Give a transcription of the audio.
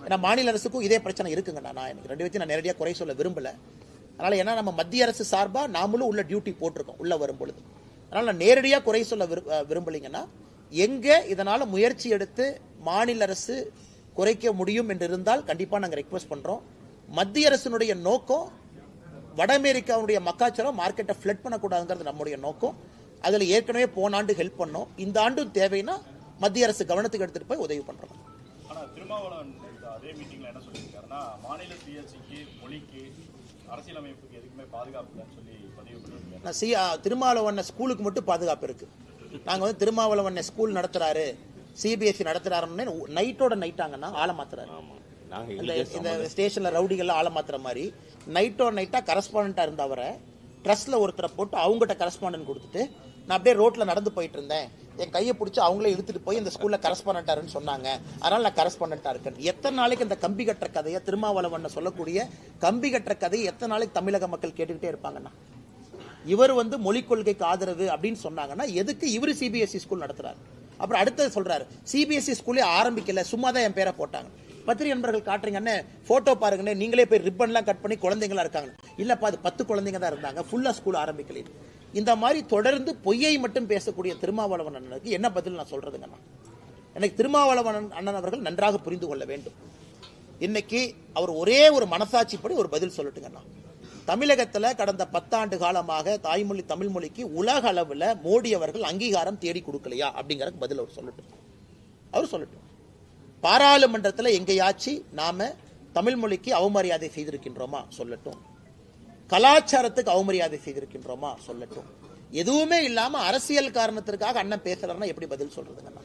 ஏன்னா மாநில அரசுக்கும் இதே பிரச்சனை இருக்குங்கண்ணா. நான் எனக்கு ரெண்டு வச்சு நான் நேரடியாக குறை சொல்ல விரும்பல. அதனால ஏன்னா நம்ம மத்திய அரசு சார்பாக நாமளும் உள்ள டியூட்டி போட்டிருக்கோம் உள்ள வரும்பொழுது. அதனால நான் நேரடியாக குறை சொல்ல விரும்பலைங்கன்னா, எங்க இதனால முயற்சி எடுத்து மாநில அரசு குறைக்க முடியும் என்று இருந்தால் கண்டிப்பா நாங்கள் ரெக்வஸ்ட் பண்றோம். மத்திய அரசினுடைய நோக்கம் வட அமெரிக்காவுடைய மக்காச்சோளம் மார்க்கெட்டை ஃபிளட் பண்ணக்கூடாதுங்கிறது நம்முடைய நோக்கம். அதில் ஏற்கனவே போன ஆண்டு ஹெல்ப் பண்ணோம். இந்த ஆண்டு தேவைன்னா மத்திய அரசு கவனத்துக்கு எடுத்துட்டு போய் உதவி பண்றோம். ஆனால் திருமாவளவன் அதே மீட்டிங்ல என்ன சொல்லியிருக்காருன்னா, மாநில சுயாட்சிக்கு, மொழிக்கு, அரசியலமைப்புக்கு எதுக்குமே பாதுகாப்பு இல்லைன்னு சொல்லி பதிவு பண்ணியிருக்காரு. திருமாவளவன் ஸ்கூலுக்கு மட்டும் பாதுகாப்பு இருக்கு. நாங்கள் வந்து திருமாவளவன் ஸ்கூல் நடத்துறாரு, சிபிஎஸ்சி நடத்துறாருன்னு நைட்டோட நைட்டாங்கன்னா ஆளை மாத்துறாரு. இந்த ஸ்டேஷன்ல ரவுடிகள்லாம் ஆளை மாத்துற மாதிரி நைட்டோட நைட்டா கரஸ்பாண்டா இருந்தவரை ட்ரஸ்ட்ல ஒருத்தரை போட்டு அவங்ககிட்ட கரஸ்பாண்டன்ட் கொடுத்துட்டு, நான் அப்படியே ரோட்ல நடந்து போயிட்டு இருந்தேன், என் கையை பிடிச்சி அவங்களே இழுத்துட்டு போய் இந்த ஸ்கூல்ல கரஸ்பாண்டன்டாருன்னு சொன்னாங்க, அதனால நான் கரஸ்பாண்டன்டா இருக்கேன். எத்தனை நாளைக்கு இந்த கம்பி கட்டுற கதையை, திருமாவளவன் சொல்லக்கூடிய கம்பி கட்டுற கதையை எத்தனை நாளைக்கு தமிழக மக்கள் கேட்டுக்கிட்டே இருப்பாங்கன்னா? இவர் வந்து மொழிக் கொள்கைக்கு ஆதரவு அப்படின்னு சொன்னாங்கன்னா எதுக்கு இவர் சிபிஎஸ்இ ஸ்கூல் நடத்துறாரு? அப்புறம் அடுத்தது சொல்றாரு சிபிஎஸ்இ ஸ்கூலே ஆரம்பிக்கல, சும்மா தான் என் பேரை போட்டாங்க. பத்திரிகை நண்பர்கள் காட்டுறீங்கன்னு போட்டோ பாருங்கன்னு, நீங்களே போய் ரிப்பன்லாம் கட் பண்ணி குழந்தைங்களா இருக்காங்க. இல்லப்பா அது 10 குழந்தைங்க தான் இருந்தாங்க, ஃபுல்லா ஸ்கூல் ஆரம்பிக்கல. இந்த மாதிரி தொடர்ந்து பொய்யை மட்டும் பேசக்கூடிய திருமாவளவன் அண்ணனுக்கு என்ன பதில் நான் சொல்றதுங்கண்ணா? எனக்கு திருமாவளவன் அண்ணன் அவர்கள் நன்றாக புரிந்து கொள்ள வேண்டும். இன்னைக்கு அவர் ஒரே ஒரு மனசாட்சிப்படி ஒரு பதில் சொல்லட்டுங்கண்ணா. தமிழகத்தில் கடந்த 10 ஆண்டு காலமாக தாய்மொழி தமிழ் மொழிக்கு உலக அளவில் மோடி அவர்கள் அங்கீகாரம் தேடி கொடுக்கலையா அப்படிங்கிற பதில் அவர் சொல்லட்டும். அவர் சொல்லட்டும். பாராளுமன்றத்தில் எங்கேயாச்சும் நாம தமிழ் மொழிக்கு அவமரியாதை செய்திருக்கின்றோமா சொல்லட்டும். கலாச்சாரத்துக்கு அவமரியாதை செய்திருக்கின்றோமா சொல்லட்டும். எதுவுமே இல்லாம அரசியல் காரணத்திற்காக அண்ணன் பேசுறாருன்னா எப்படி பதில் சொல்றதுங்க?